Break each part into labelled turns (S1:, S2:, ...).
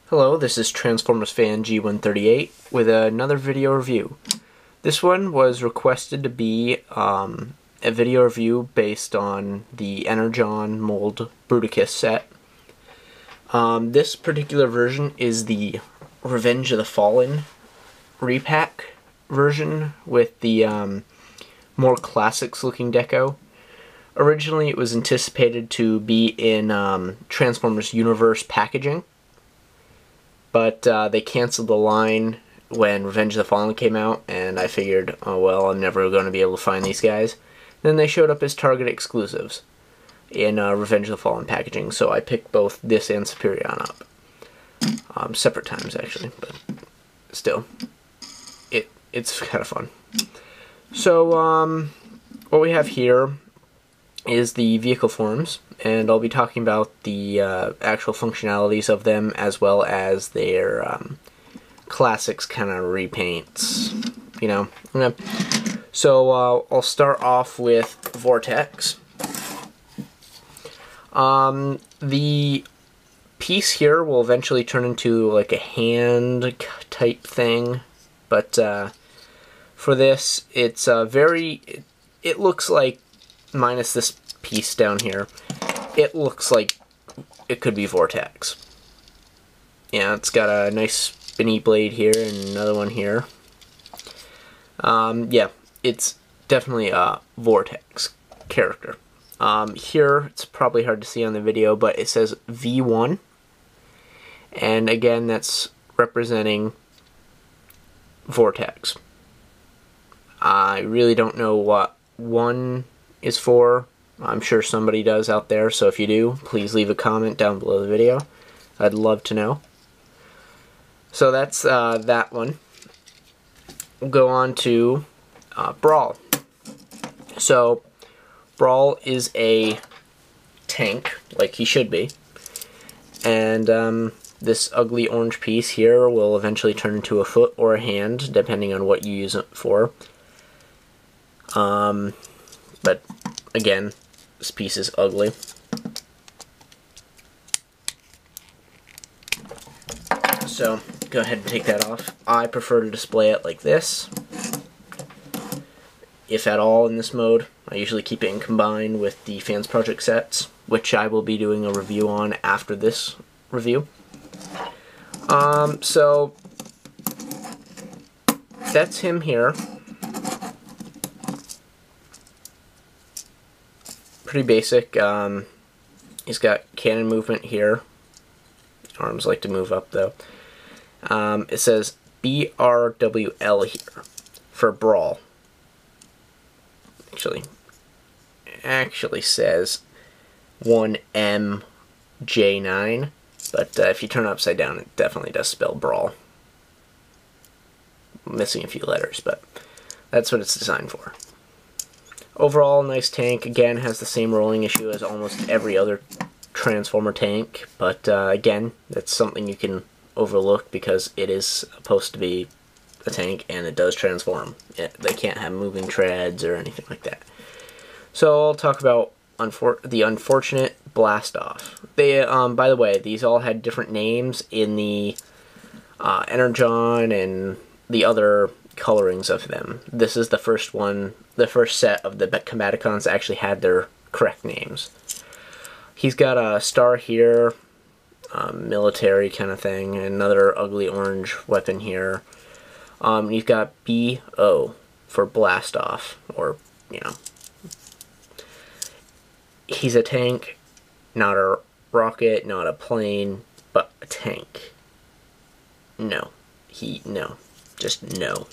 S1: Hello, this is Transformers fan G138 with another video review. This one was requested to be a video review based on the Energon mold Bruticus set. This particular version is the Revenge of the Fallen repack version with the more classics looking deco. Originally it was anticipated to be in Transformers Universe packaging, but they canceled the line when Revenge of the Fallen came out, and I figured, oh well, I'm never going to be able to find these guys. Then they showed up as Target exclusives in Revenge of the Fallen packaging, so I picked both this and Superion up. Separate times, actually, but still, it's kind of fun. So, what we have here is the vehicle forms, and I'll be talking about the actual functionalities of them as well as their classics kind of repaints, you know. So I'll start off with Vortex. The piece here will eventually turn into like a hand type thing, but for this it's it looks like, minus this piece down here, it looks like it could be Vortex. Yeah, it's got a nice spinny blade here and another one here. Yeah, it's definitely a Vortex character. Here, it's probably hard to see on the video, but it says V1. And again, that's representing Vortex. I really don't know what 1 is for. I'm sure somebody does out there, so if you do, please leave a comment down below the video. I'd love to know. So that's that one. We'll go on to Brawl. So Brawl is a tank, like he should be, and this ugly orange piece here will eventually turn into a foot or a hand, depending on what you use it for. But again, this piece is ugly. So go ahead and take that off. I prefer to display it like this, if at all in this mode. I usually keep it in combine with the Fans Project sets, which I will be doing a review on after this review. So that's him here. Pretty basic. He's got cannon movement here. Arms like to move up though. It says BRWL here for Brawl. Actually says 1MJ9, but if you turn it upside down, it definitely does spell Brawl. Missing a few letters, but that's what it's designed for. Overall, nice tank. Again, has the same rolling issue as almost every other Transformer tank, but again, that's something you can overlook because it is supposed to be a tank and it does transform. They can't have moving treads or anything like that. So I'll talk about the unfortunate blast-off. They, by the way, these all had different names in the Energon and the other colorings of them. This is the first one. The first set of the Combaticons actually had their correct names. He's got a star here, military kind of thing, and another ugly orange weapon here. He's got BO for blast off, or, you know. He's a tank, not a rocket, not a plane, but a tank. No. No. Just no.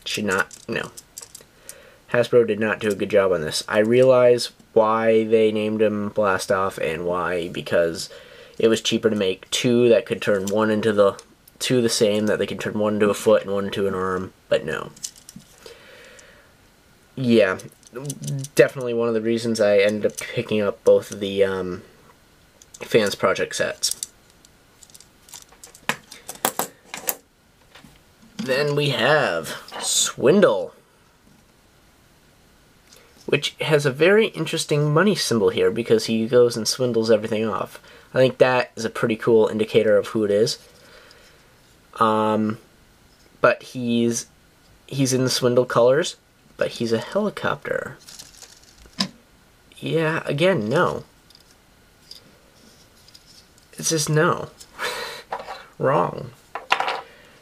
S1: Should not, no. Hasbro did not do a good job on this. I realize why they named him Blast Off and why, because it was cheaper to make two that could turn one into the same, that they could turn one into a foot and one into an arm, but no. Yeah, definitely one of the reasons I ended up picking up both of the Fans Project sets. Then we have Swindle, which has a very interesting money symbol here because he goes and swindles everything off. I think that is a pretty cool indicator of who it is. But he's in the Swindle colors, but he's a helicopter. Yeah, again, no. It's just no. Wrong.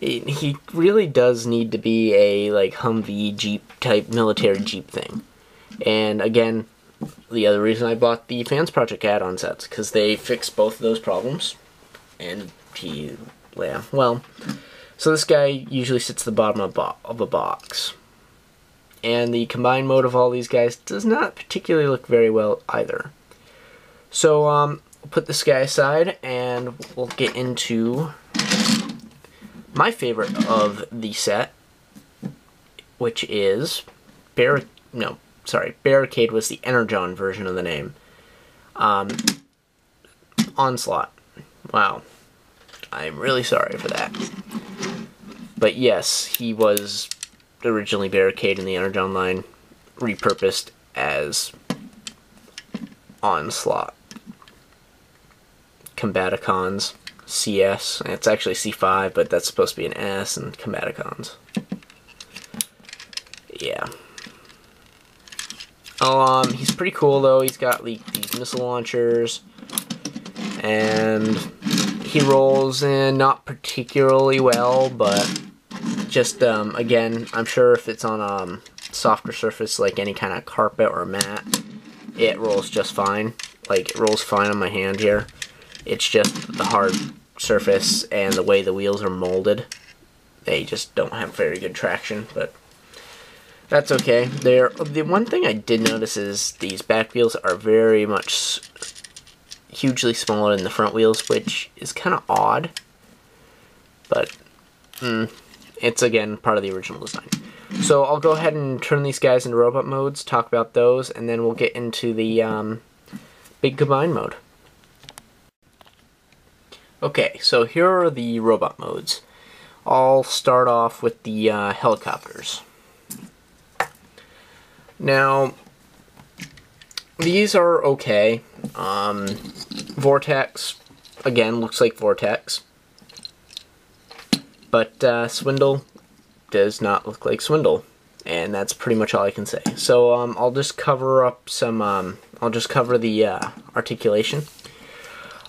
S1: He really does need to be a, like, Humvee Jeep type military Jeep thing. And again, the other reason I bought the Fans Project add-on sets, because they fix both of those problems. And yeah, well, so this guy usually sits at the bottom of a box. And the combined mode of all these guys does not particularly look very well either. So, we'll put this guy aside, and we'll get into my favorite of the set, which is Barricade was the Energon version of the name. Onslaught. Wow. I'm really sorry for that. But yes, he was originally Barricade in the Energon line, repurposed as Onslaught. Combaticons. CS. It's actually C5, but that's supposed to be an S, and Combaticons. Yeah. Oh, he's pretty cool though. He's got like these missile launchers, and he rolls in not particularly well, but just again, I'm sure if it's on a softer surface like any kind of carpet or mat, it rolls just fine. Like, it rolls fine on my hand here. It's just the hard surface and the way the wheels are molded. They just don't have very good traction, but that's okay. The one thing I did notice is these back wheels are very much hugely smaller than the front wheels, which is kind of odd. But it's, again, part of the original design. So I'll go ahead and turn these guys into robot modes, talk about those, and then we'll get into the big combine mode. Okay, so here are the robot modes. I'll start off with the helicopters. Now, these are okay. Vortex, again, looks like Vortex. But Swindle does not look like Swindle. And that's pretty much all I can say. So I'll just cover up some, I'll just cover the articulation.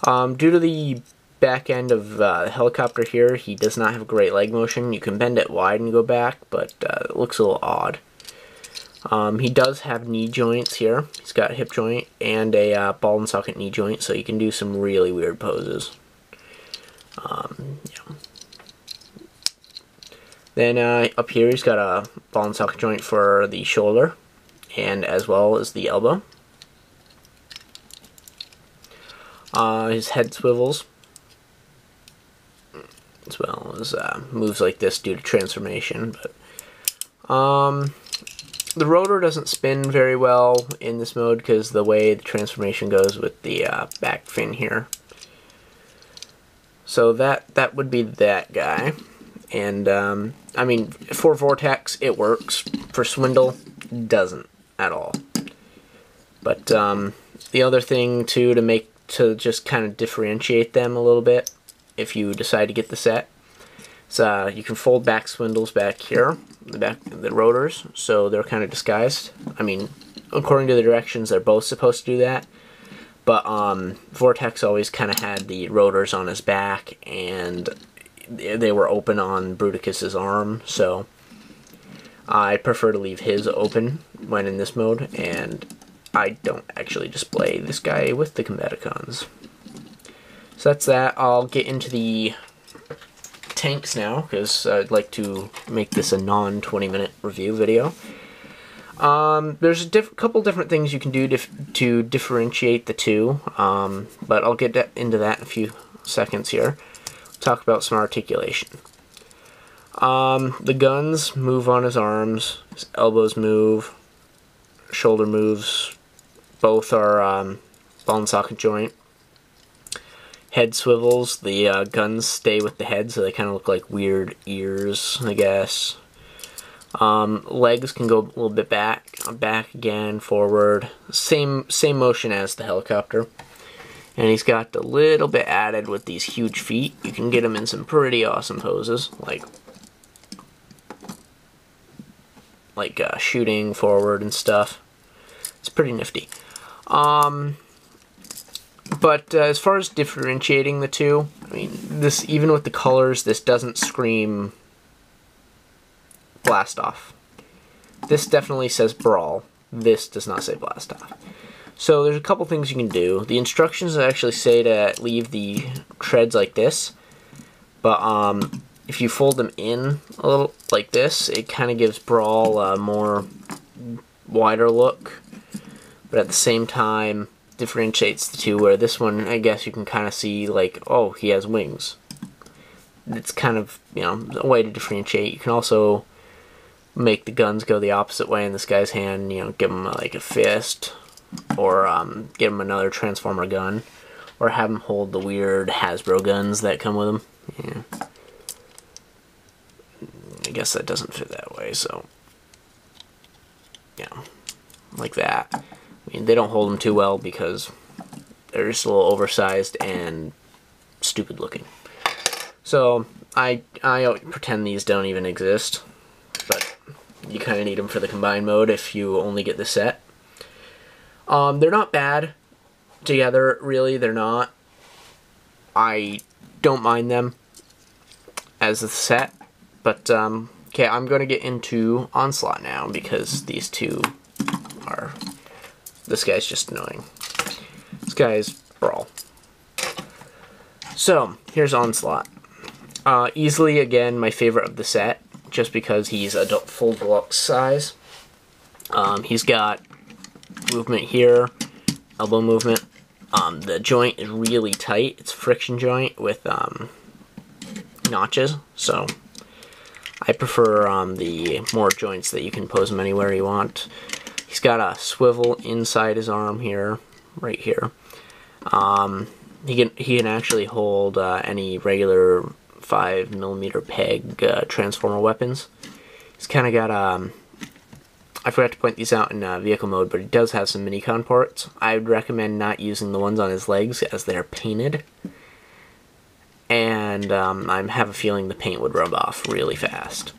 S1: Due to the back end of the helicopter here, he does not have great leg motion. You can bend it wide and go back, but it looks a little odd. He does have knee joints here. He's got a hip joint and a ball and socket knee joint, so you can do some really weird poses. Yeah. Then up here he's got a ball and socket joint for the shoulder, and as well as the elbow. His head swivels, as well as moves like this due to transformation. But the rotor doesn't spin very well in this mode because the way the transformation goes with the back fin here. So that would be that guy. And I mean, for Vortex it works. For Swindle, doesn't at all. But the other thing too, to just kind of differentiate them a little bit, if you decide to get the set, so you can fold back Swindles back here, the rotors, so they're kind of disguised. I mean, according to the directions, they're both supposed to do that. But Vortex always kind of had the rotors on his back, and they were open on Bruticus's arm, so I prefer to leave his open when in this mode, and I don't actually display this guy with the Combaticons. So that's that. I'll get into the tanks now, because I'd like to make this a non-20-minute review video. There's a couple different things you can do to differentiate the two, but I'll get into that in a few seconds here. Talk about some articulation. The guns move on his arms, his elbows move, shoulder moves, both are ball and socket joint. Head swivels, the guns stay with the head, so they kind of look like weird ears, I guess. Legs can go a little bit back again, forward. Same motion as the helicopter. And he's got a little bit added with these huge feet. You can get him in some pretty awesome poses, like shooting forward and stuff. It's pretty nifty. But as far as differentiating the two, I mean, this, even with the colors, this doesn't scream Blast Off. This definitely says Brawl. This does not say Blast Off. So there's a couple things you can do. The instructions actually say to leave the treads like this, but if you fold them in a little like this, it kind of gives Brawl a more wider look, but at the same time differentiates the two, where this one, I guess you can kind of see like, oh, he has wings. It's kind of, you know, a way to differentiate. You can also make the guns go the opposite way in this guy's hand, you know, give him like a fist, or give him another Transformer gun, or have him hold the weird Hasbro guns that come with him. Yeah. I guess that doesn't fit that way, so yeah, like that. I mean, they don't hold them too well because they're just a little oversized and stupid looking. So I pretend these don't even exist, but you kind of need them for the combined mode if you only get the set. They're not bad together, really. They're not. I don't mind them as a set, but okay, I'm going to get into Onslaught now because these two are. This guy's just annoying. This guy's Brawl. So here's Onslaught. Easily, again, my favorite of the set, just because he's a full deluxe size. He's got movement here, elbow movement. The joint is really tight. It's a friction joint with notches, so I prefer the more joints that you can pose him anywhere you want. He's got a swivel inside his arm here, right here. He can actually hold any regular 5mm peg Transformer weapons. He's kind of got I forgot to point these out in vehicle mode, but he does have some Minicon ports. I would recommend not using the ones on his legs as they're painted, and I have a feeling the paint would rub off really fast.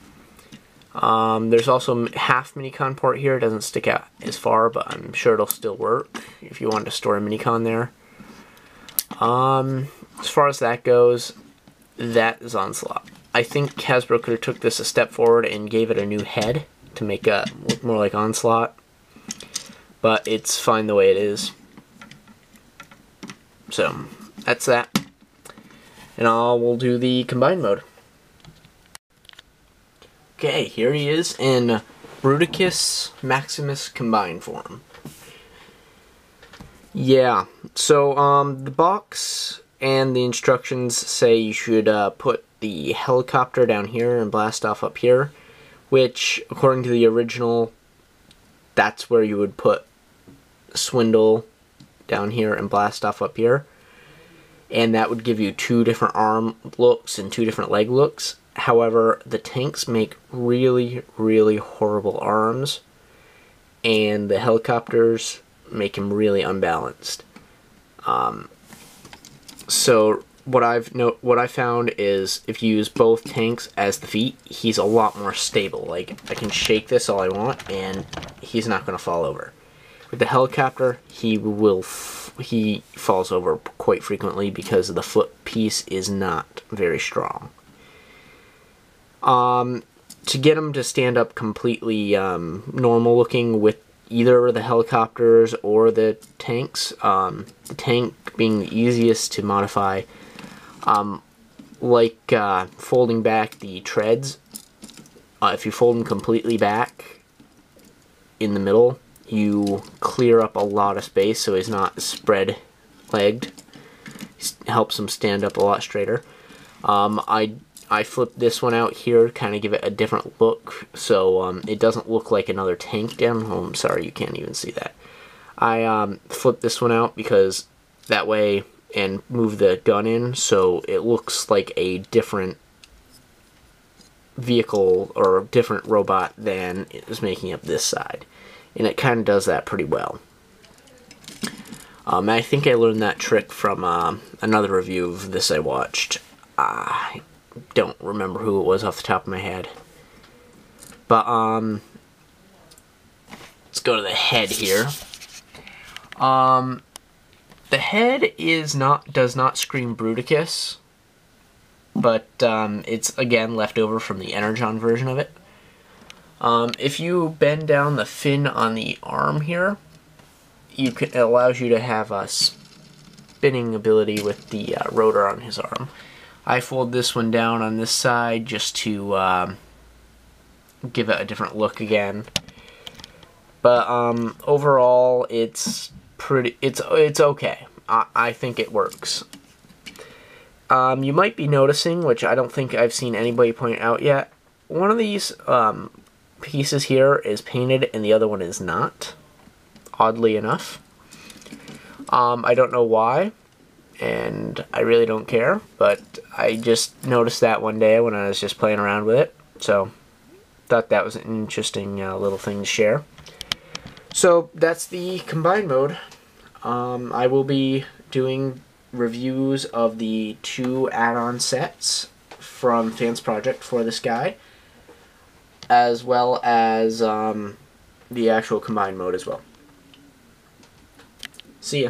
S1: There's also half Minicon port here. It doesn't stick out as far, but I'm sure it'll still work if you want to store a Minicon there. As far as that goes, that is Onslaught. I think Hasbro could have took this a step forward and gave it a new head to make it look more like Onslaught, but it's fine the way it is. So that's that, and we'll do the combined mode. Okay, here he is in Bruticus Maximus combined form. Yeah, so the box and the instructions say you should put the helicopter down here and blast off up here, which, according to the original, that's where you would put Swindle down here and blast off up here. And that would give you two different arm looks and two different leg looks. However, the tanks make really, really horrible arms, and the helicopters make him really unbalanced. So what I found is if you use both tanks as the feet, he's a lot more stable. Like, I can shake this all I want, and he's not going to fall over. With the helicopter, he falls over quite frequently because the foot piece is not very strong. To get him to stand up completely normal looking with either the helicopters or the tanks, the tank being the easiest to modify, folding back the treads. If you fold them completely back in the middle, you clear up a lot of space so he's not spread-legged. Helps him stand up a lot straighter. I flipped this one out here, kind of give it a different look, so it doesn't look like another tank down. Oh, I'm sorry, you can't even see that. I flipped this one out because that way, and move the gun in, so it looks like a different vehicle or different robot than is making up this side. And it kind of does that pretty well. I think I learned that trick from another review of this I watched. I don't remember who it was off the top of my head. But, let's go to the head here. The head does not scream Bruticus, but it's again left over from the Energon version of it. If you bend down the fin on the arm here, it allows you to have a spinning ability with the rotor on his arm. I fold this one down on this side just to give it a different look again. But overall, it's okay. I think it works. You might be noticing, which I don't think I've seen anybody point out yet, one of these pieces here is painted and the other one is not, oddly enough. I don't know why, and I really don't care, but I just noticed that one day when I was just playing around with it, so thought that was an interesting little thing to share. So that's the combined mode. I will be doing reviews of the 2 add-on sets from Fans Project for this guy, as well as the actual combined mode as well. See ya.